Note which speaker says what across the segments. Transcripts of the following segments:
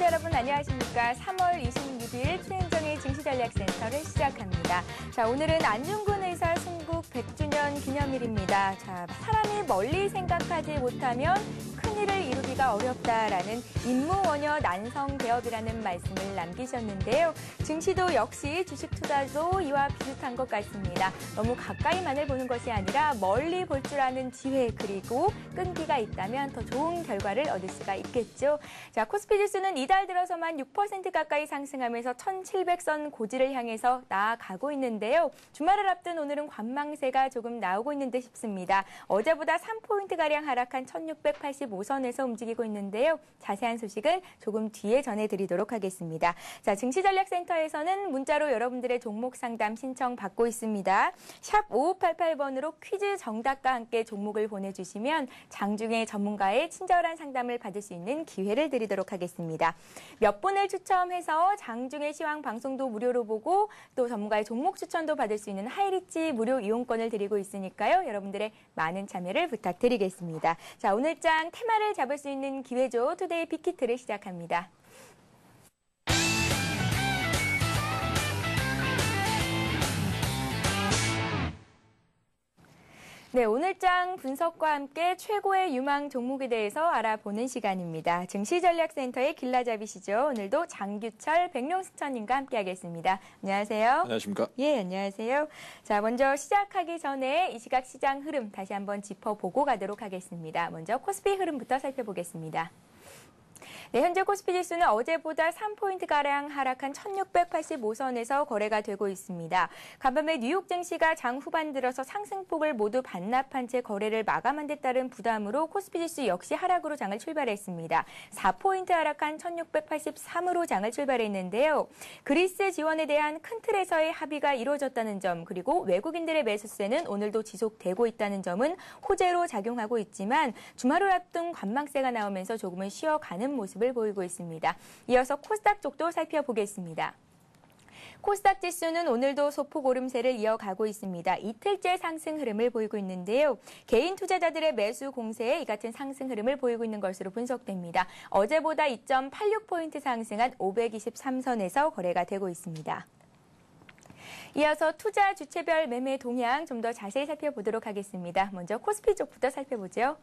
Speaker 1: 시청자 여러분 안녕하십니까. 3월 26일 최은정의 증시전략센터를 시작합니다. 자, 오늘은 안중근 의사 순국 100주년 기념일입니다. 자, 사람이 멀리 생각하지 못하면 큰일을 이루기가 어렵다라는 임무원여 난성대업이라는 말씀을 남기셨는데요. 증시도 역시 주식 투자도 이와 비슷한 것 같습니다. 너무 가까이만을 보는 것이 아니라 멀리 볼 줄 아는 지혜 그리고 끈기가 있다면 더 좋은 결과를 얻을 수가 있겠죠. 자, 코스피 지수는 이달 들어서만 6% 가까이 상승하면서 1700선 고지를 향해서 나아가고 있는데요. 주말을 앞둔 오늘은 관망세가 조금 나오고 있는 듯 싶습니다. 어제보다 3포인트가량 하락한 1685선에서 움직이고 있는데요. 자세한 소식은 조금 뒤에 전해드리도록 하겠습니다. 자, 증시전략센터에서는 문자로 여러분들의 종목 상담 신청받고 있습니다. 샵 5588번으로 퀴즈 정답과 함께 종목을 보내주시면 장중에 전문가의 친절한 상담을 받을 수 있는 기회를 드리도록 하겠습니다. 몇 분을 추첨해서 장중에 시황 방송도 무료로 보고 또 전문가의 종목 추천도 받을 수 있는 하이리치 무료 이용권을 드리고 있으니까요. 여러분들의 많은 참여를 부탁드리겠습니다. 자, 오늘장 테마를 잡을 수 있는 기회죠. 투데이 빅히트를 시작합니다. 네, 오늘장 분석과 함께 최고의 유망 종목에 대해서 알아보는 시간입니다. 증시전략센터의 길라잡이시죠. 오늘도 장규철, 백룡수천님과 함께하겠습니다. 안녕하세요.
Speaker 2: 안녕하십니까?
Speaker 1: 예, 안녕하세요. 자, 먼저 시작하기 전에 이 시각 시장 흐름 다시 한번 짚어보고 가도록 하겠습니다. 먼저 코스피 흐름부터 살펴보겠습니다. 네, 현재 코스피 지수는 어제보다 3포인트가량 하락한 1685선에서 거래가 되고 있습니다. 간밤에 뉴욕 증시가 장 후반 들어서 상승폭을 모두 반납한 채 거래를 마감한 데 따른 부담으로 코스피 지수 역시 하락으로 장을 출발했습니다. 4포인트 하락한 1683으로 장을 출발했는데요. 그리스 지원에 대한 큰 틀에서의 합의가 이루어졌다는 점, 그리고 외국인들의 매수세는 오늘도 지속되고 있다는 점은 호재로 작용하고 있지만 주말을 앞둔 관망세가 나오면서 조금은 쉬어가는 모습을 보이고 있습니다. 이어서 코스닥 쪽도 살펴보겠습니다. 코스닥 지수는 오늘도 소폭 오름세를 이어가고 있습니다. 이틀째 상승 흐름을 보이고 있는데요. 개인 투자자들의 매수 공세에 이 같은 상승 흐름을 보이고 있는 것으로 분석됩니다. 어제보다 2.86포인트 상승한 523선에서 거래가 되고 있습니다. 이어서 투자 주체별 매매 동향 좀 더 자세히 살펴보도록 하겠습니다. 먼저 코스피 쪽부터 살펴보죠.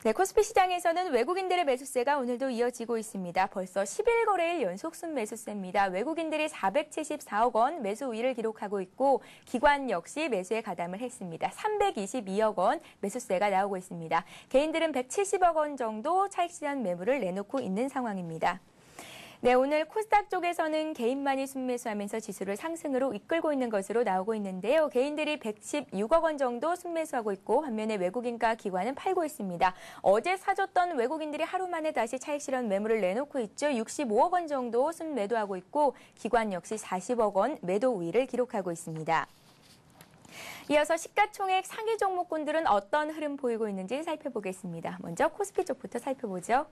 Speaker 1: 네, 코스피 시장에서는 외국인들의 매수세가 오늘도 이어지고 있습니다. 벌써 11거래일 연속 순매수세입니다. 외국인들이 474억 원 매수 우위를 기록하고 있고 기관 역시 매수에 가담을 했습니다. 322억 원 매수세가 나오고 있습니다. 개인들은 170억 원 정도 차익 실현 매물을 내놓고 있는 상황입니다. 네, 오늘 코스닥 쪽에서는 개인만이 순매수하면서 지수를 상승으로 이끌고 있는 것으로 나오고 있는데요. 개인들이 116억 원 정도 순매수하고 있고 반면에 외국인과 기관은 팔고 있습니다. 어제 사줬던 외국인들이 하루 만에 다시 차익 실현 매물을 내놓고 있죠. 65억 원 정도 순매도하고 있고 기관 역시 40억 원 매도 우위를 기록하고 있습니다. 이어서 시가총액 상위 종목군들은 어떤 흐름 보이고 있는지 살펴보겠습니다. 먼저 코스피 쪽부터 살펴보죠.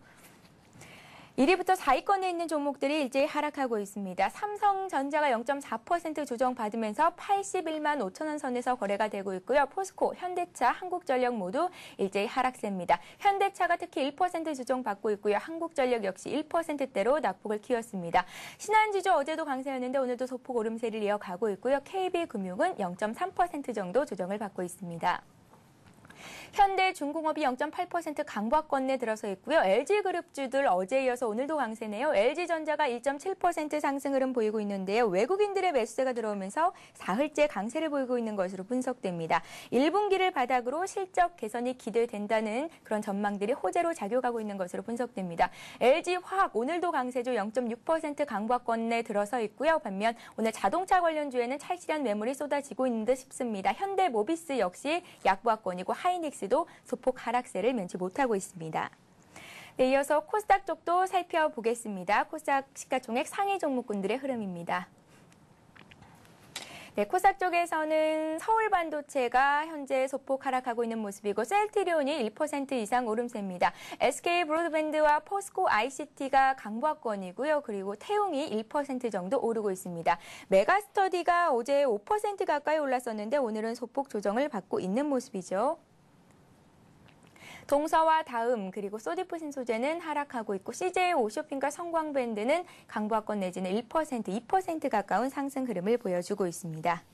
Speaker 1: 1위부터 4위권에 있는 종목들이 일제히 하락하고 있습니다. 삼성전자가 0.4% 조정받으면서 81만 5천 원 선에서 거래가 되고 있고요. 포스코, 현대차, 한국전력 모두 일제히 하락세입니다. 현대차가 특히 1% 조정받고 있고요. 한국전력 역시 1%대로 낙폭을 키웠습니다. 신한지주 어제도 강세였는데 오늘도 소폭 오름세를 이어가고 있고요. KB금융은 0.3% 정도 조정을 받고 있습니다. 현대중공업이 0.8% 강보권에 들어서 있고요. LG그룹주들 어제에 이어서 오늘도 강세네요. LG전자가 1.7% 상승 흐름 보이고 있는데요. 외국인들의 매수세가 들어오면서 사흘째 강세를 보이고 있는 것으로 분석됩니다. 1분기를 바닥으로 실적 개선이 기대된다는 그런 전망들이 호재로 작용하고 있는 것으로 분석됩니다. LG화학 오늘도 강세죠. 0.6% 강보권에 들어서 있고요. 반면 오늘 자동차 관련주에는 차익 실현 매물이 쏟아지고 있는 듯 싶습니다. 현대모비스 역시 약보권이고 하이닉스도 소폭 하락세를 면치 못하고 있습니다. 네, 이어서 코스닥 쪽도 살펴보겠습니다. 코스닥 시가총액 상위 종목군들의 흐름입니다. 네, 코스닥 쪽에서는 서울반도체가 현재 소폭 하락하고 있는 모습이고 셀트리온이 1% 이상 오름세입니다. SK브로드밴드와 포스코 ICT가 강보권이고요. 그리고 태웅이 1% 정도 오르고 있습니다. 메가스터디가 어제 5% 가까이 올랐었는데 오늘은 소폭 조정을 받고 있는 모습이죠. 동서와 다음 그리고 소디프신 소재는 하락하고 있고 CJ 오쇼핑과 성광밴드는 강보합권 내지는 1%, 2% 가까운 상승 흐름을 보여주고 있습니다.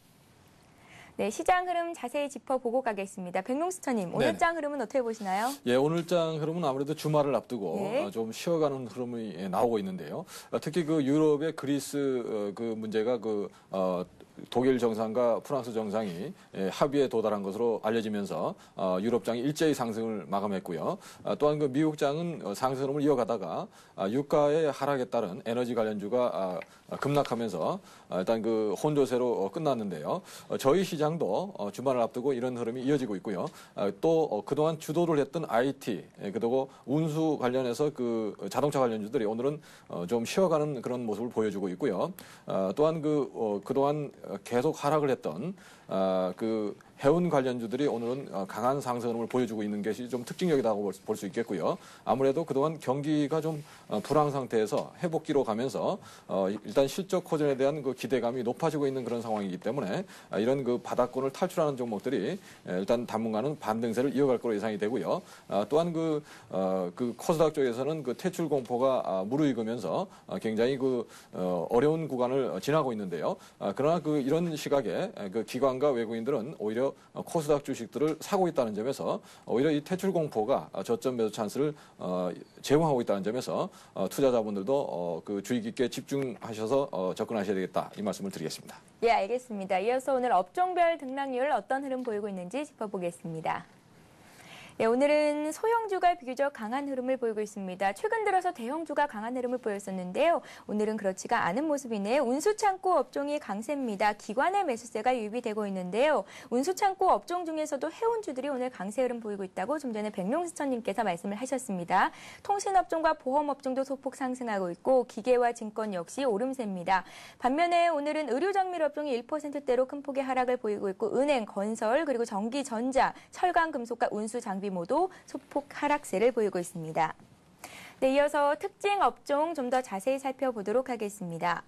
Speaker 1: 네, 시장 흐름 자세히 짚어보고 가겠습니다. 백농수천님, 오늘장 흐름은 어떻게 보시나요?
Speaker 2: 예, 오늘장 흐름은 아무래도 주말을 앞두고
Speaker 1: 네.
Speaker 2: 좀 쉬어가는 흐름이 나오고 있는데요. 특히 그 유럽의 그리스 그 문제가 독일 정상과 프랑스 정상이 합의에 도달한 것으로 알려지면서 유럽장이 일제히 상승을 마감했고요. 또한 그 미국장은 상승 흐름을 이어가다가 유가의 하락에 따른 에너지 관련주가 급락하면서 일단 그 혼조세로 끝났는데요. 저희 시장도 주말을 앞두고 이런 흐름이 이어지고 있고요. 또 그동안 주도를 했던 IT 그리고 운수 관련해서 그 자동차 관련주들이 오늘은 좀 쉬어가는 그런 모습을 보여주고 있고요. 또한 그동안 계속 하락을 했던 그 해운 관련주들이 오늘은 강한 상승 흐름을 보여주고 있는 것이 좀 특징적이라고 볼 수 있겠고요. 아무래도 그동안 경기가 좀 불황 상태에서 회복기로 가면서 일단 실적 호전에 대한 그 기대감이 높아지고 있는 그런 상황이기 때문에 이런 그 바닥권을 탈출하는 종목들이 일단 당분간은 반등세를 이어갈 거로 예상이 되고요. 또한 그 코스닥 쪽에서는 그 퇴출 공포가 무르익으면서 굉장히 어려운 구간을 지나고 있는데요. 그러나 이런 시각에 그 기관과 외국인들은 오히려 코스닥 주식들을 사고 있다는 점에서 오히려 이 퇴출 공포가 저점 매수 찬스를 제공하고 있다는 점에서 투자자분들도 주의 깊게 집중하셔서 접근하셔야 되겠다 이 말씀을 드리겠습니다.
Speaker 1: 예, 알겠습니다. 이어서 오늘 업종별 등락률 어떤 흐름 보이고 있는지 짚어보겠습니다. 네, 오늘은 소형주가 비교적 강한 흐름을 보이고 있습니다. 최근 들어서 대형주가 강한 흐름을 보였었는데요. 오늘은 그렇지가 않은 모습이네요. 운수창고 업종이 강세입니다. 기관의 매수세가 유입이 되고 있는데요. 운수창고 업종 중에서도 해운주들이 오늘 강세 흐름 보이고 있다고 좀 전에 백룡수천님께서 말씀을 하셨습니다. 통신업종과 보험업종도 소폭 상승하고 있고 기계와 증권 역시 오름세입니다. 반면에 오늘은 의료정밀업종이 1%대로 큰 폭의 하락을 보이고 있고 은행, 건설, 그리고 전기, 전자, 철강, 금속과 운수, 장비 모두 소폭 하락세를 보이고 있습니다. 네, 이어서 특징 업종 좀 더 자세히 살펴보도록 하겠습니다.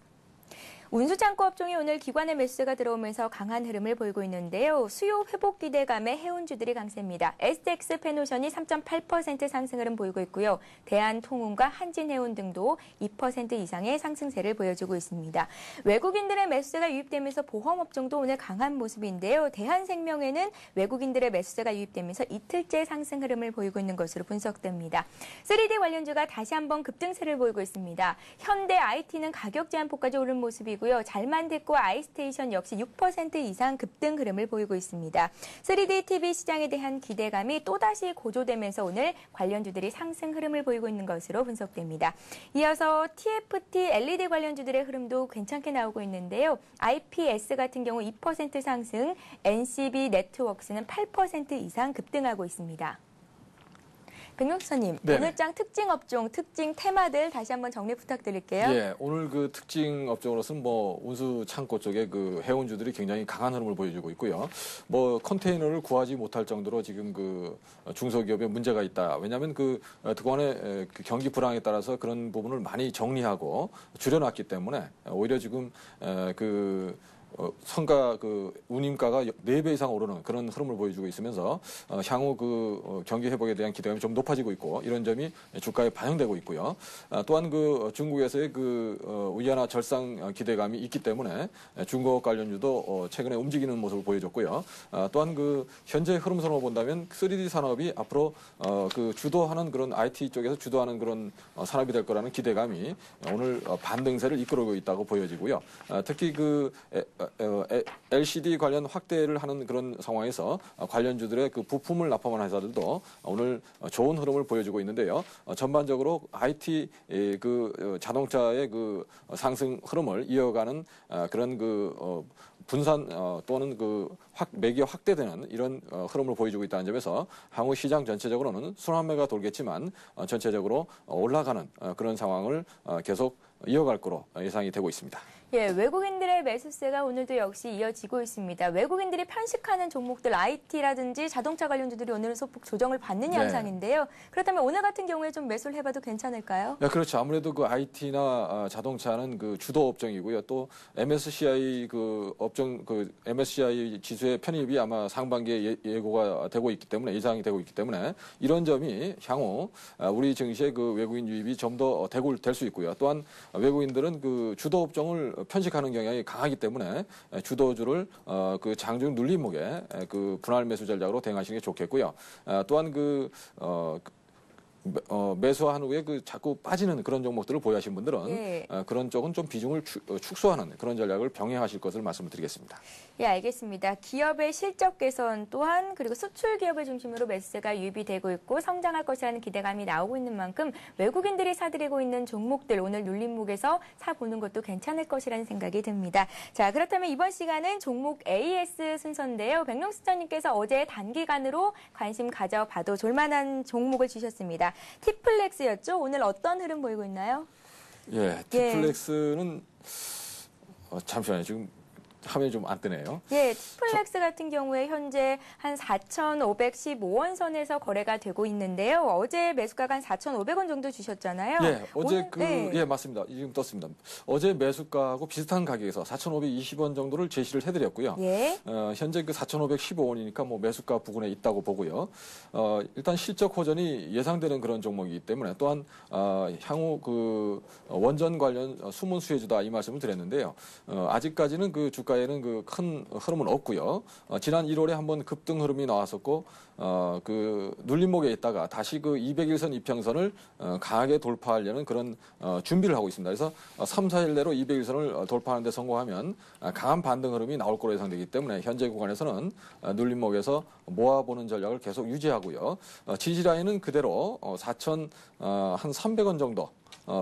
Speaker 1: 운수창고 업종이 오늘 기관의 매수세가 들어오면서 강한 흐름을 보이고 있는데요. 수요 회복 기대감에 해운주들이 강세입니다. STX 페노션이 3.8% 상승 흐름 보이고 있고요. 대한통운과 한진해운 등도 2% 이상의 상승세를 보여주고 있습니다. 외국인들의 매수세가 유입되면서 보험업종도 오늘 강한 모습인데요. 대한생명에는 외국인들의 매수세가 유입되면서 이틀째 상승 흐름을 보이고 있는 것으로 분석됩니다. 3D 관련주가 다시 한번 급등세를 보이고 있습니다. 현대 IT는 가격 제한폭까지 오른 모습이고 잘만됐고 아이스테이션 역시 6% 이상 급등 흐름을 보이고 있습니다. 3D TV 시장에 대한 기대감이 또다시 고조되면서 오늘 관련주들이 상승 흐름을 보이고 있는 것으로 분석됩니다. 이어서 TFT LED 관련주들의 흐름도 괜찮게 나오고 있는데요. IPS 같은 경우 2% 상승, NCB 네트워크스는 8% 이상 급등하고 있습니다. 백명수님, 오늘장 특징 업종, 특징 테마들 다시 한번 정리 부탁드릴게요.
Speaker 2: 예, 오늘 그 특징 업종으로서는 운수 창고 쪽에 해운주들이 굉장히 강한 흐름을 보여주고 있고요. 컨테이너를 구하지 못할 정도로 지금 중소기업에 문제가 있다. 왜냐하면 그동안의 경기 불황에 따라서 그런 부분을 많이 정리하고 줄여놨기 때문에 오히려 지금 성가 운임가가 4배 이상 오르는 그런 흐름을 보여주고 있으면서 향후 경기 회복에 대한 기대감이 좀 높아지고 있고 이런 점이 주가에 반영되고 있고요. 또한 중국에서의 위안화 절상 기대감이 있기 때문에 중국 관련주도 최근에 움직이는 모습을 보여줬고요. 또한 현재 흐름선으로 본다면 3D 산업이 앞으로 주도하는 그런 IT 쪽에서 주도하는 그런 산업이 될 거라는 기대감이 오늘 반등세를 이끌고 있다고 보여지고요. 특히 LCD 관련 확대를 하는 그런 상황에서 관련주들의 부품을 납품하는 회사들도 오늘 좋은 흐름을 보여주고 있는데요. 전반적으로 IT 자동차의 상승 흐름을 이어가는 그런 분산 또는 매기가 확대되는 이런 흐름을 보여주고 있다는 점에서 향후 시장 전체적으로는 순환매가 돌겠지만 전체적으로 올라가는 그런 상황을 계속 이어갈 거로 예상이 되고 있습니다.
Speaker 1: 예, 외국인들의 매수세가 오늘도 역시 이어지고 있습니다. 외국인들이 편식하는 종목들 IT라든지 자동차 관련주들이 오늘은 소폭 조정을 받는 양상인데요. 그렇다면 오늘 같은 경우에 좀 매수를 해봐도 괜찮을까요?
Speaker 2: 네, 그렇죠. 아무래도 그 IT나 자동차는 그 주도 업종이고요. 또 MSCI 그 업종 그 MSCI 지수의 편입이 아마 상반기에 예고가 되고 있기 때문에 예상이 되고 있기 때문에 이런 점이 향후 우리 증시의 그 외국인 유입이 좀 더 될 수 있고요. 또한 외국인들은 그 주도 업종을 편식하는 경향이 강하기 때문에 주도주를 그 장중 눌림목에 그 분할 매수 전략으로 대응하시는 게 좋겠고요. 또한 매수한 후에 그 자꾸 빠지는 그런 종목들을 보유하신 분들은 그런 쪽은 좀 비중을 축소하는 그런 전략을 병행하실 것을 말씀을 드리겠습니다.
Speaker 1: 예, 알겠습니다. 기업의 실적 개선 또한 그리고 수출 기업을 중심으로 매수세가 유입이 되고 있고 성장할 것이라는 기대감이 나오고 있는 만큼 외국인들이 사들이고 있는 종목들 오늘 눌림목에서 사보는 것도 괜찮을 것이라는 생각이 듭니다. 자, 그렇다면 이번 시간은 종목 AS 순서인데요. 백룡수장님께서 어제 단기간으로 관심 가져봐도 좋을만한 종목을 주셨습니다. 티플렉스였죠? 오늘 어떤 흐름 보이고 있나요?
Speaker 2: 예, 티플렉스는 잠시만요. 지금 화면이 좀 안 뜨네요.
Speaker 1: 예, 티플렉스 같은 경우에 현재 한 4,515원 선에서 거래가 되고 있는데요. 어제 매수가가 한 4,500원 정도 주셨잖아요.
Speaker 2: 예, 어제
Speaker 1: 오늘,
Speaker 2: 예, 맞습니다. 지금 떴습니다. 어제 매수가하고 비슷한 가격에서 4,520원 정도를 제시를 해드렸고요.
Speaker 1: 예.
Speaker 2: 현재 그 4,515원이니까 뭐 매수가 부근에 있다고 보고요. 일단 실적 호전이 예상되는 그런 종목이기 때문에 또한 향후 그 원전 관련 숨은 수혜주다 이 말씀을 드렸는데요. 아직까지는 그 주가에는 그 큰 흐름은 없고요. 지난 1월에 한번 급등 흐름이 나왔었고 그 눌림목에 있다가 다시 그 200일선 이평선을 강하게 돌파하려는 그런 준비를 하고 있습니다. 그래서 3, 4일 내로 200일선을 돌파하는 데 성공하면 강한 반등 흐름이 나올 거로 예상되기 때문에 현재 구간에서는 눌림목에서 모아보는 전략을 계속 유지하고요. 지지 라인은 그대로 4,300원 정도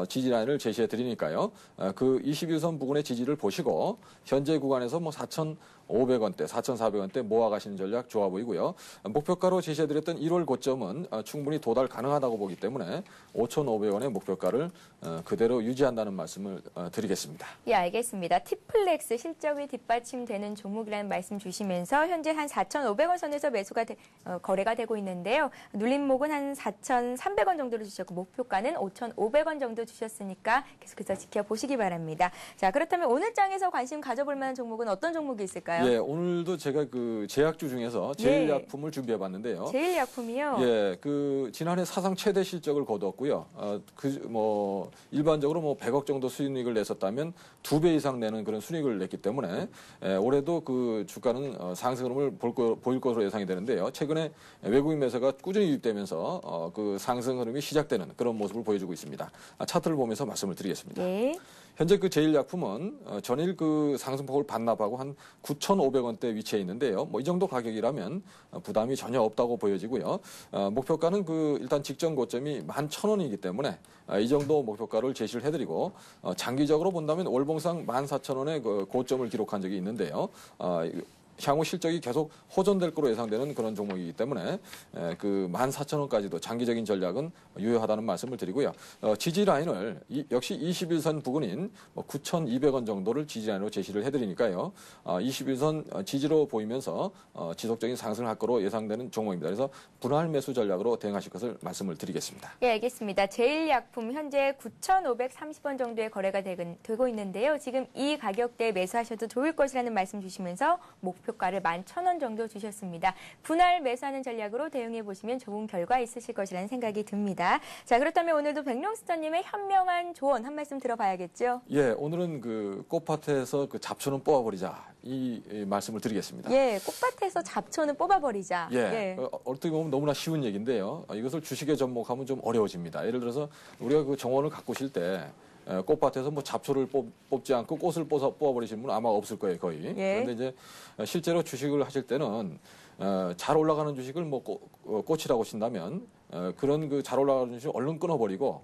Speaker 2: 지지 라인을 제시해 드리니까요. 그 21선 부근의 지지를 보시고 현재 구간에서 뭐 4,500원대, 4,400원대 모아가시는 전략 좋아 보이고요. 목표가로 제시해드렸던 1월 고점은 충분히 도달 가능하다고 보기 때문에 5,500원의 목표가를 그대로 유지한다는 말씀을 드리겠습니다.
Speaker 1: 예, 알겠습니다. 티플렉스 실적이 뒷받침되는 종목이라는 말씀 주시면서 현재 한 4,500원 선에서 매수가 거래가 되고 있는데요. 눌림목은 한 4,300원 정도를 주셨고 목표가는 5,500원 정도 주셨으니까 계속해서 지켜보시기 바랍니다. 자, 그렇다면 오늘 장에서 관심 가져볼 만한 종목은 어떤 종목이 있을까요?
Speaker 2: 예, 오늘도 제가 그 제약주 중에서 제일약품을 준비해봤는데요.
Speaker 1: 제일약품이요?
Speaker 2: 예, 그 지난해 사상 최대 실적을 거두었고요. 일반적으로 뭐 100억 정도 수익을 냈었다면 2배 이상 내는 그런 수익을 냈기 때문에 올해도 그 주가는 상승 흐름을 보일 것으로 예상이 되는데요. 최근에 외국인 매수가 꾸준히 유입되면서 그 상승 흐름이 시작되는 그런 모습을 보여주고 있습니다. 차트를 보면서 말씀을 드리겠습니다.
Speaker 1: 네.
Speaker 2: 현재 그 제일약품은 전일 그 상승폭을 반납하고 한 9,500원대 위치해 있는데요. 뭐 이 정도 가격이라면 부담이 전혀 없다고 보여지고요. 목표가는 그 일단 직전 고점이 11,000원이기 때문에 이 정도 목표가를 제시를 해드리고 장기적으로 본다면 월봉상 14,000원의 그 고점을 기록한 적이 있는데요. 향후 실적이 계속 호전될 거로 예상되는 그런 종목이기 때문에 그 14,000원까지도 장기적인 전략은 유효하다는 말씀을 드리고요. 지지 라인을 역시 21선 부근인 9,200원 정도를 지지 라인으로 제시를 해드리니까요. 21선 지지로 보이면서 지속적인 상승을 할 거로 예상되는 종목입니다. 그래서 분할 매수 전략으로 대응하실 것을 말씀을 드리겠습니다.
Speaker 1: 예, 알겠습니다. 제일약품 현재 9,530원 정도의 거래가 되고 있는데요. 지금 이 가격대에 매수하셔도 좋을 것이라는 말씀 주시면서 목표가를 11,000원 정도 주셨습니다. 분할 매수하는 전략으로 대응해 보시면 좋은 결과 있으실 것이라는 생각이 듭니다. 자, 그렇다면 오늘도 백룡스터님의 현명한 조언 한 말씀 들어봐야겠죠?
Speaker 2: 예, 오늘은 그 꽃밭에서 그 잡초는 뽑아버리자 이 말씀을 드리겠습니다.
Speaker 1: 예, 꽃밭에서 잡초는 뽑아버리자.
Speaker 2: 예, 어떻게 보면 너무나 쉬운 얘기인데요. 이것을 주식에 접목하면 좀 어려워집니다. 예를 들어서 우리가 그 정원을 가꾸실 때 꽃밭에서 뭐 잡초를 뽑지 않고 꽃을 뽑아버리시는 분은 아마 없을 거예요, 거의. 그런데 이제 실제로 주식을 하실 때는 잘 올라가는 주식을 뭐 꽃이라고 친다면 그런 그 잘 올라가는 주식을 얼른 끊어버리고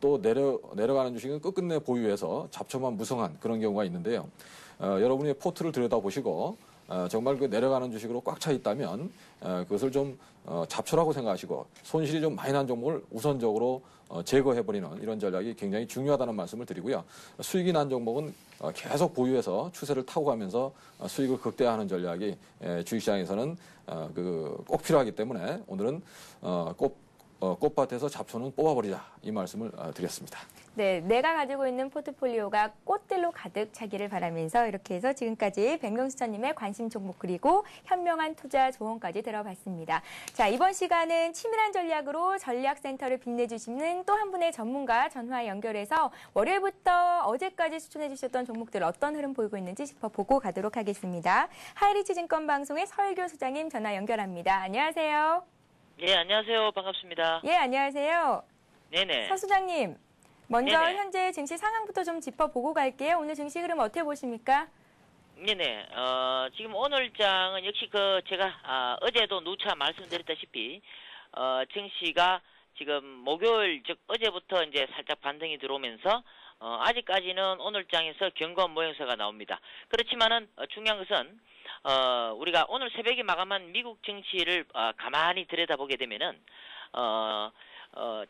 Speaker 2: 또 내려가는 주식은 끝끝내 보유해서 잡초만 무성한 그런 경우가 있는데요. 여러분이 포트를 들여다보시고 정말 그 내려가는 주식으로 꽉 차 있다면 그것을 좀 잡초라고 생각하시고 손실이 좀 많이 난 종목을 우선적으로 제거해버리는 이런 전략이 굉장히 중요하다는 말씀을 드리고요. 수익이 난 종목은 계속 보유해서 추세를 타고 가면서 수익을 극대화하는 전략이 주식시장에서는 꼭 필요하기 때문에 오늘은 꽃밭에서 잡초는 뽑아버리자 이 말씀을 드렸습니다.
Speaker 1: 네, 내가 가지고 있는 포트폴리오가 꽃들로 가득 차기를 바라면서 이렇게 해서 지금까지 백명수천님의 관심 종목 그리고 현명한 투자 조언까지 들어봤습니다. 자, 이번 시간은 치밀한 전략으로 전략센터를 빛내주시는 또 한 분의 전문가 전화 연결해서 월요일부터 어제까지 추천해 주셨던 종목들 어떤 흐름 보이고 있는지 짚어보고 가도록 하겠습니다. 하이리치 증권방송의 서일교 소장님 전화 연결합니다. 안녕하세요.
Speaker 3: 예, 안녕하세요. 반갑습니다.
Speaker 1: 예, 안녕하세요.
Speaker 3: 네네.
Speaker 1: 서 소장님. 먼저
Speaker 3: 네네.
Speaker 1: 현재 증시 상황부터 좀 짚어보고 갈게요. 오늘 증시 흐름 어떻게 보십니까?
Speaker 3: 네네. 지금 오늘 장은 역시 제가 어제도 누차 말씀드렸다시피 증시가 지금 목요일 즉 어제부터 이제 살짝 반등이 들어오면서 아직까지는 오늘 장에서 견고한 모양새가 나옵니다. 그렇지만은 중요한 것은 우리가 오늘 새벽에 마감한 미국 증시를 가만히 들여다보게 되면은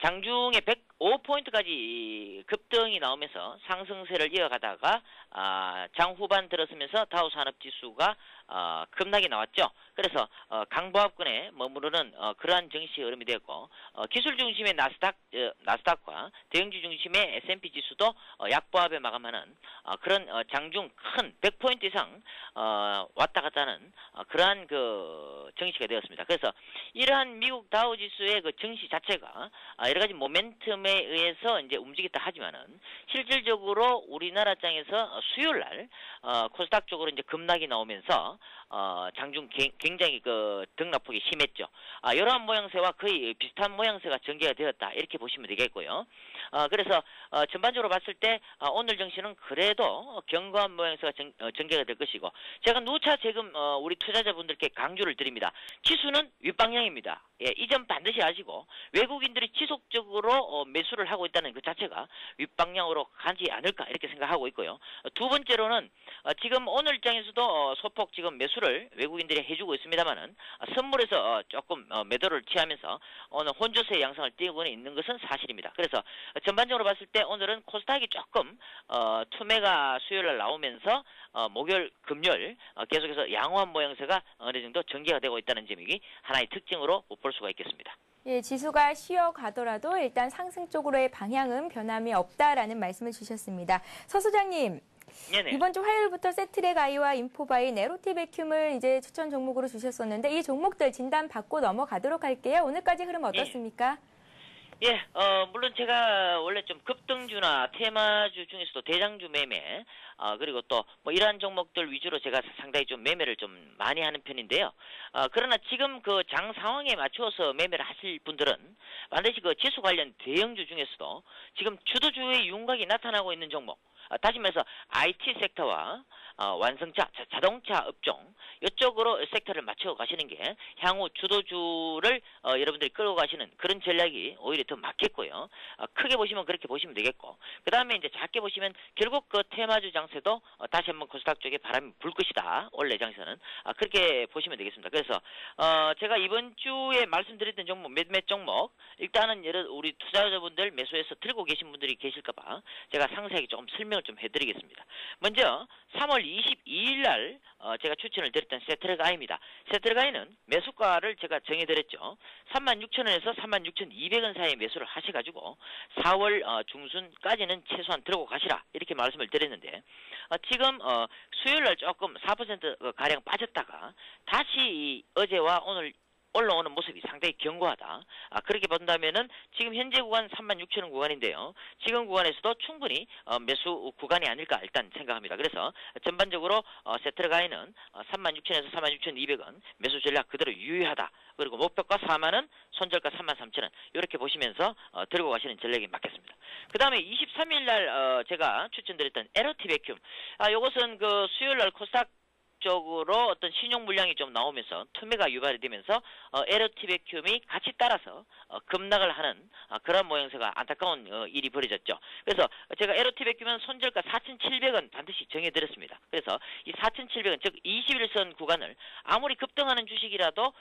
Speaker 3: 장중에 105포인트까지 급등이 나오면서 상승세를 이어가다가 장 후반 들어서면서 다우 산업지수가 급락이 나왔죠. 그래서 강보합권에 머무르는 그러한 증시 흐름이 되었고 기술 중심의 나스닥과 대형주 중심의 S&P 지수도 약보합에 마감하는 그런 장중 큰 100포인트 이상 왔다 갔다 하는 그러한 그 증시가 되었습니다. 그래서 이러한 미국 다우 지수의 그 증시 자체가 여러 가지 모멘텀에 의해서 이제 움직였다 하지만은 실질적으로 우리나라 장에서 수요일 날 코스닥 쪽으로 이제 급락이 나오면서 장중 굉장히 그 등락폭이 심했죠. 이러한 모양새와 거의 비슷한 모양새가 전개가 되었다 이렇게 보시면 되겠고요. 그래서 전반적으로 봤을 때 오늘 증시는 그래도 견고한 모양새가 전개가 될 것이고 제가 누차 지금 우리 투자자분들께 강조를 드립니다. 지수는 윗방향입니다. 예, 이 점 반드시 아시고 외국인들이 지속적으로 매수를 하고 있다는 그 자체가 윗방향으로 가지 않을까 이렇게 생각하고 있고요. 두 번째로는 지금 오늘 입장에서도 소폭 지금 매수를 외국인들이 해주고 있습니다만은 선물에서 조금 매도를 취하면서 오늘 혼조세 양상을 띄우고 있는 것은 사실입니다. 그래서 전반적으로 봤을 때 오늘은 코스닥이 조금 투매가 수요일날 나오면서 목요일, 금요일 계속해서 양호한 모양새가 어느 정도 전개가 되고 있다는 점이 하나의 특징으로 볼 수가 있겠습니다.
Speaker 1: 예, 지수가 쉬어가더라도 일단 상승 쪽으로의 방향은 변함이 없다라는 말씀을 주셨습니다. 서 소장님.
Speaker 3: 네네.
Speaker 1: 이번 주 화요일부터 세트랙 아이와 인포바이, 네로티 베큐을 이제 추천 종목으로 주셨었는데 이 종목들 진단 받고 넘어가도록 할게요. 오늘까지 흐름 어떻습니까?
Speaker 3: 예, 물론 제가 원래 좀 급등주나 테마주 중에서도 대장주 매매, 그리고 또 뭐 이러한 종목들 위주로 제가 상당히 좀 매매를 좀 많이 하는 편인데요. 그러나 지금 그 장 상황에 맞추어서 매매를 하실 분들은 반드시 그 지수 관련 대형주 중에서도 지금 주도주의 윤곽이 나타나고 있는 종목, 다시 말해서 IT 섹터와 완성차, 자동차 업종 이쪽으로 섹터를 맞춰 가시는 게 향후 주도주를 여러분들이 끌고 가시는 그런 전략이 오히려 더 맞겠고요. 크게 보시면 그렇게 보시면 되겠고 그 다음에 이제 작게 보시면 결국 그 테마주 장세도 다시 한번 코스닥 쪽에 바람이 불 것이다. 원래 장세는 그렇게 보시면 되겠습니다. 그래서 제가 이번 주에 말씀드렸던 종목 몇몇 종목 일단은 우리 투자자분들 매수해서 들고 계신 분들이 계실까봐 제가 상세하게 조금 설명을 좀 해드리겠습니다. 먼저 3월 22일 날 제가 추천을 드렸던 세트랙 아이입니다. 세트랙 아이는 매수가를 제가 정해드렸죠. 36,000원에서 36,200원 사이에 매수를 하셔가지고 4월 중순까지는 최소한 들고 가시라 이렇게 말씀을 드렸는데 지금 수요일 날 조금 4% 가량 빠졌다가 다시 어제와 오늘 올라오는 모습이 상당히 견고하다. 그렇게 본다면은 지금 현재 구간 36,000원 구간인데요. 지금 구간에서도 충분히 매수 구간이 아닐까 일단 생각합니다. 그래서 전반적으로 세트가에는 36,000원에서 36,200원 매수 전략 그대로 유효하다. 그리고 목표가 4만원, 손절가 33,000원 이렇게 보시면서 들고 가시는 전략이 맞겠습니다. 그 다음에 23일 날 제가 추천드렸던 에로티 베큐. 이것은 그 수요일 날 코스닥 적극적으로 어떤 신용 물량이 좀 나오면서 투매가 유발이 되면서 LOT-백큐움이 같이 따라서 급락을 하는 그런 모양새가 안타까운 일이 벌어졌죠. 그래서 제가 LOT-백큐움은 손절가 4,700원 반드시 정해드렸습니다. 그래서 이 4,700원 즉 21선 구간을 아무리 급등하는 주식이라도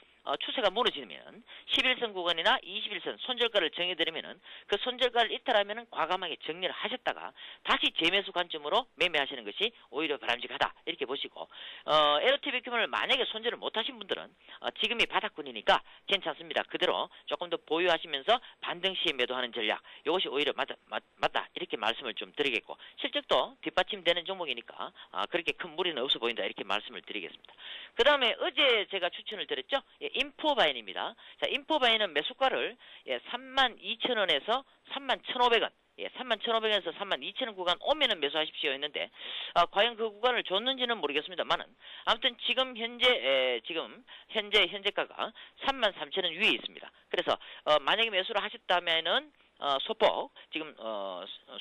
Speaker 3: 추세가 무너지면 11선 구간이나 21선 손절가를 정해드리면은 그 손절가를 이탈하면은 과감하게 정리를 하셨다가 다시 재매수 관점으로 매매하시는 것이 오히려 바람직하다 이렇게 보시고 LOT-백큐움을 만약에 손절을 못하신 분들은 지금이 바닥권이니까 괜찮습니다. 그대로 조금 더 보유하시면서 반등 시에 매도하는 전략 이것이 오히려 맞다 이렇게 말씀을 좀 드리겠고 실적도 뒷받침되는 종목이니까 그렇게 큰 무리는 없어 보인다 이렇게 말씀을 드리겠습니다. 그 다음에 어제 제가 추천을 드렸죠. 인포바인입니다. 자, 인포바인은 매수가를 32,000원에서 31,500원 31,500원에서 32,000원 구간 오면은 매수하십시오 했는데 과연 그 구간을 줬는지는 모르겠습니다만은 아무튼 지금 현재가가 33,000원 위에 있습니다. 그래서 만약에 매수를 하셨다면은 소폭 지금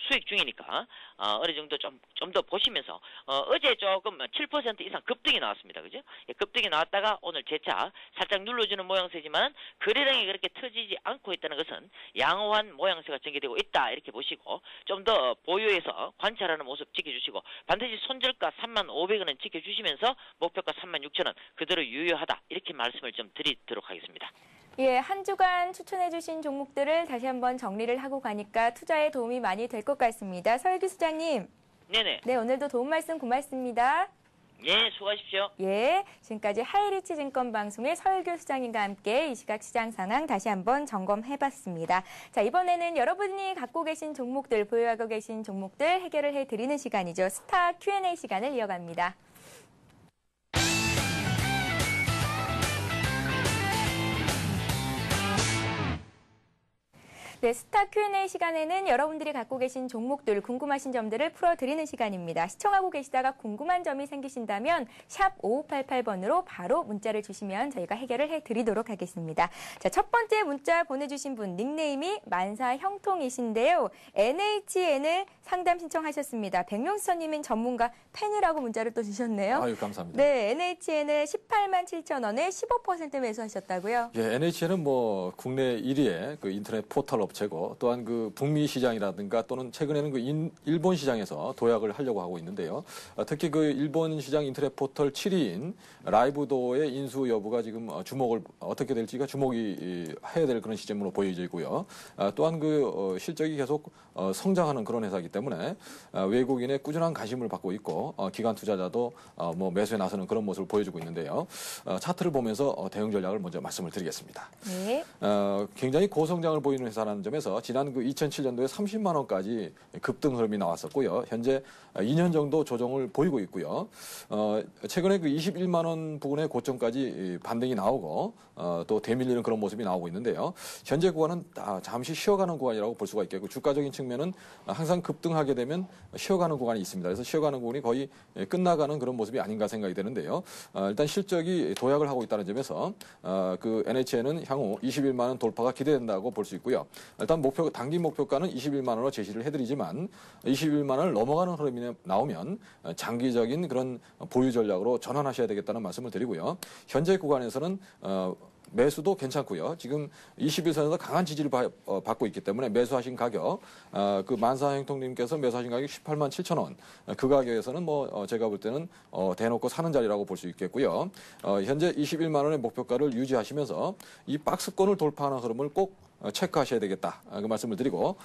Speaker 3: 수익 중이니까 어느 정도 좀 더 보시면서 어제 조금 7% 이상 급등이 나왔습니다. 그죠? 급등이 나왔다가 오늘 재차 살짝 눌러주는 모양새지만 거래량이 그렇게 터지지 않고 있다는 것은 양호한 모양새가 전개되고 있다 이렇게 보시고 좀 더 보유해서 관찰하는 모습 지켜주시고 반드시 손절가 35,500원은 지켜주시면서 목표가 36,000원 그대로 유효하다 이렇게 말씀을 좀 드리도록 하겠습니다.
Speaker 1: 예, 한 주간 추천해주신 종목들을 다시 한번 정리를 하고 가니까 투자에 도움이 많이 될 것 같습니다. 서일규 수장님.
Speaker 3: 네네.
Speaker 1: 네, 오늘도 도움 말씀 고맙습니다.
Speaker 3: 예, 수고하십시오.
Speaker 1: 예, 지금까지 하이리치 증권방송의 서일규 수장님과 함께 이 시각 시장 상황 다시 한번 점검해봤습니다. 자, 이번에는 여러분이 갖고 계신 종목들, 보유하고 계신 종목들 해결을 해드리는 시간이죠. 스타 Q&A 시간을 이어갑니다. 네, 스타 Q&A 시간에는 여러분들이 갖고 계신 종목들, 궁금하신 점들을 풀어드리는 시간입니다. 시청하고 계시다가 궁금한 점이 생기신다면 샵 5588번으로 바로 문자를 주시면 저희가 해결을 해드리도록 하겠습니다. 자, 첫 번째 문자 보내주신 분 닉네임이 만사형통이신데요. NHN을 상담 신청하셨습니다. 백명수님은 전문가 팬이라고 문자를 또 주셨네요.
Speaker 2: 아유, 감사합니다.
Speaker 1: 네, NHN을 187,000원에 15% 매수하셨다고요?
Speaker 2: 예, NHN은 뭐 국내 1위의 그 인터넷 포털 업체고 또한 그 북미 시장이라든가 또는 최근에는 그 일본 시장에서 도약을 하려고 하고 있는데요. 특히 그 일본 시장 인터넷 포털 7위인 라이브도어의 인수 여부가 지금 주목을 어떻게 될지가 주목이 해야 될 그런 시점으로 보여져 있고요. 또한 그 실적이 계속 성장하는 그런 회사이기 때문에 외국인의 꾸준한 관심을 받고 있고 기관 투자자도 뭐 매수에 나서는 그런 모습을 보여주고 있는데요. 차트를 보면서 대응 전략을 먼저 말씀을 드리겠습니다.
Speaker 1: 네.
Speaker 2: 굉장히 고성장을 보이는 회사라는 점에서 지난 그 2007년도에 30만 원까지 급등 흐름이 나왔었고요. 현재 2년 정도 조정을 보이고 있고요. 최근에 그 21만 원 부근의 고점까지 반등이 나오고 또 되밀리는 그런 모습이 나오고 있는데요. 현재 구간은 잠시 쉬어가는 구간이라고 볼 수가 있겠고 주가적인 측면은 항상 급등하게 되면 쉬어가는 구간이 있습니다. 그래서 쉬어가는 구간이 거의 끝나가는 그런 모습이 아닌가 생각이 되는데요. 일단 실적이 도약을 하고 있다는 점에서 그 NHN은 향후 21만 원 돌파가 기대된다고 볼 수 있고요. 일단 단기 목표가는 21만 원으로 제시를 해드리지만 21만 원을 넘어가는 흐름이 나오면 장기적인 그런 보유 전략으로 전환하셔야 되겠다는 말씀을 드리고요. 현재 구간에서는 매수도 괜찮고요. 지금 21선에서 강한 지지를 받고 있기 때문에 매수하신 가격, 그 만사형통님께서 매수하신 가격이 18만 7천 원. 그 가격에서는 뭐 제가 볼 때는 대놓고 사는 자리라고 볼 수 있겠고요. 현재 21만 원의 목표가를 유지하시면서 이 박스권을 돌파하는 흐름을 꼭 체크하셔야 되겠다. 그 말씀을 드리고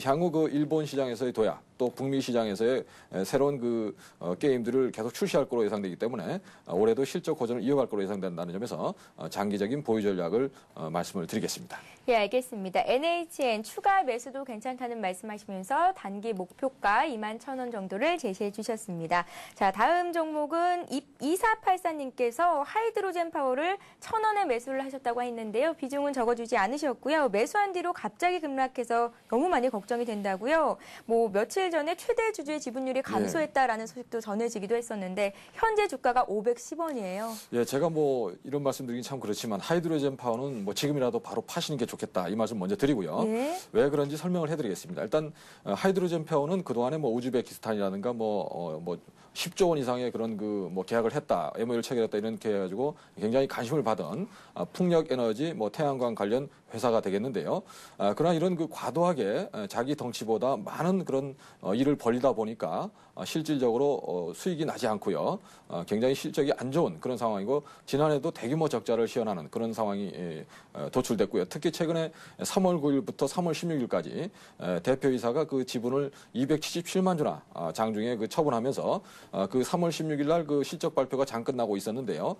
Speaker 2: 향후 그 일본 시장에서의 도약 또 북미 시장에서의 새로운 그 게임들을 계속 출시할 거로 예상되기 때문에 올해도 실적 고전을 이어갈 거로 예상된다는 점에서 장기적인 보유 전략을 말씀을 드리겠습니다.
Speaker 1: 예, 알겠습니다. NHN 추가 매수도 괜찮다는 말씀하시면서 단기 목표가 21,000원 정도를 제시해 주셨습니다. 자, 다음 종목은 2484님께서 하이드로젠 파워를 1,000원에 매수를 하셨다고 했는데요. 비중은 적어주지 않으셨고요. 매수한 뒤로 갑자기 급락해서 너무 많이 걱정이 된다고요. 뭐 며칠 전에 최대 주주의 지분율이 감소했다라는 소식도 전해지기도 했었는데 현재 주가가 510원이에요.
Speaker 2: 예, 제가 뭐 이런 말씀드리긴 참 그렇지만 하이드로젠 파워는 뭐 지금이라도 바로 파시는 게 좋겠다 이 말씀 먼저 드리고요.
Speaker 1: 예.
Speaker 2: 왜 그런지 설명을 해드리겠습니다. 일단 하이드로젠 파워는 그 동안에 뭐 우즈베키스탄이라든가 뭐 10조 원 이상의 그런 그 뭐 계약을 했다, MOU를 체결했다 이렇게 해가지고 굉장히 관심을 받은 풍력 에너지 뭐 태양광 관련 회사가 되겠는데요. 그러나 이런 그 과도하게 자기 덩치보다 많은 그런 일을 벌리다 보니까 실질적으로 수익이 나지 않고요. 굉장히 실적이 안 좋은 그런 상황이고 지난해도 대규모 적자를 시현하는 그런 상황이 도출됐고요. 특히 최근에 3월 9일부터 3월 16일까지 대표이사가 그 지분을 277만 주나 장중에 그 처분하면서 그 3월 16일 날 그 실적 발표가 잠깐 나고 있었는데요.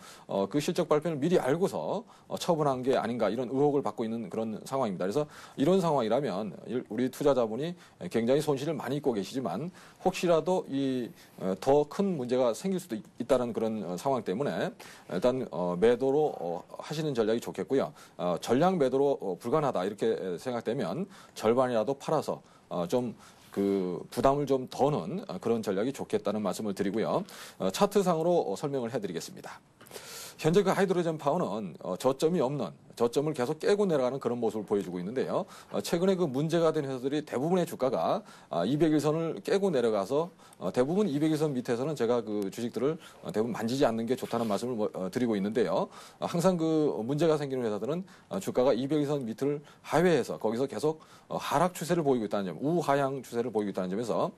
Speaker 2: 그 실적 발표를 미리 알고서 처분한 게 아닌가 이런 의혹을 받고 있는 그런 상황입니다. 그래서 이런 상황이라면 우리 투자자분이 굉장히 손실을 많이 입고 계시지만 혹시라도 이 더 큰 문제가 생길 수도 있다는 그런 상황 때문에 일단 매도로 하시는 전략이 좋겠고요. 전량 매도로 불가능하다 이렇게 생각되면 절반이라도 팔아서 좀 그 부담을 좀 더는 그런 전략이 좋겠다는 말씀을 드리고요. 차트상으로 설명을 해드리겠습니다. 현재 그 하이드로젠 파워는 저점이 없는 저점을 계속 깨고 내려가는 그런 모습을 보여주고 있는데요. 최근에 그 문제가 된 회사들이 대부분의 주가가 200일선을 깨고 내려가서 대부분 200일선 밑에서는 제가 그 주식들을 대부분 만지지 않는 게 좋다는 말씀을 드리고 있는데요. 항상 그 문제가 생기는 회사들은 주가가 200일선 밑을 하회해서 거기서 계속 하락 추세를 보이고 있다는 점, 우하향 추세를 보이고 있다는 점에서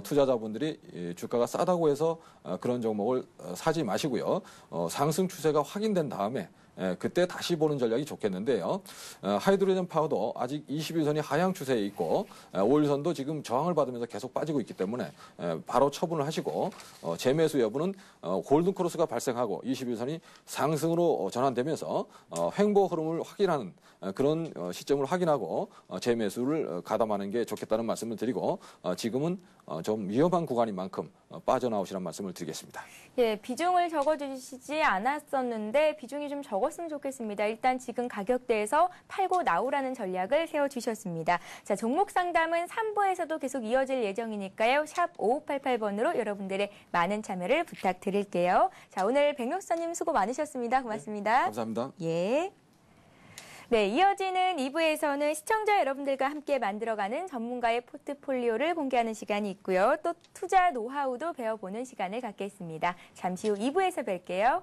Speaker 2: 투자자분들이 주가가 싸다고 해서 그런 종목을 사지 마시고요. 상승 추세가 확인된 다음에 그때 다시 보는 전략이 좋겠는데요. 하이드로젠 파워도 아직 21선이 하향 추세에 있고 5일선도 지금 저항을 받으면서 계속 빠지고 있기 때문에 바로 처분을 하시고 재매수 여부는 골든 크로스가 발생하고 21선이 상승으로 전환되면서 횡보 흐름을 확인하는 그런 시점을 확인하고 재매수를 가담하는 게 좋겠다는 말씀을 드리고 지금은 좀 위험한 구간인 만큼 빠져나오시라는 말씀을 드리겠습니다.
Speaker 1: 예, 비중을 적어주시지 않았었는데 비중이 좀 적었으면 좋겠습니다. 일단 지금 가격대에서 팔고 나오라는 전략을 세워주셨습니다. 자, 종목 상담은 3부에서도 계속 이어질 예정이니까요. 샵 5588번으로 여러분들의 많은 참여를 부탁드릴게요. 자, 오늘 백록사님 수고 많으셨습니다. 고맙습니다.
Speaker 2: 네, 감사합니다.
Speaker 1: 예. 네, 이어지는 2부에서는 시청자 여러분들과 함께 만들어가는 전문가의 포트폴리오를 공개하는 시간이 있고요. 또 투자 노하우도 배워보는 시간을 갖겠습니다. 잠시 후 2부에서 뵐게요.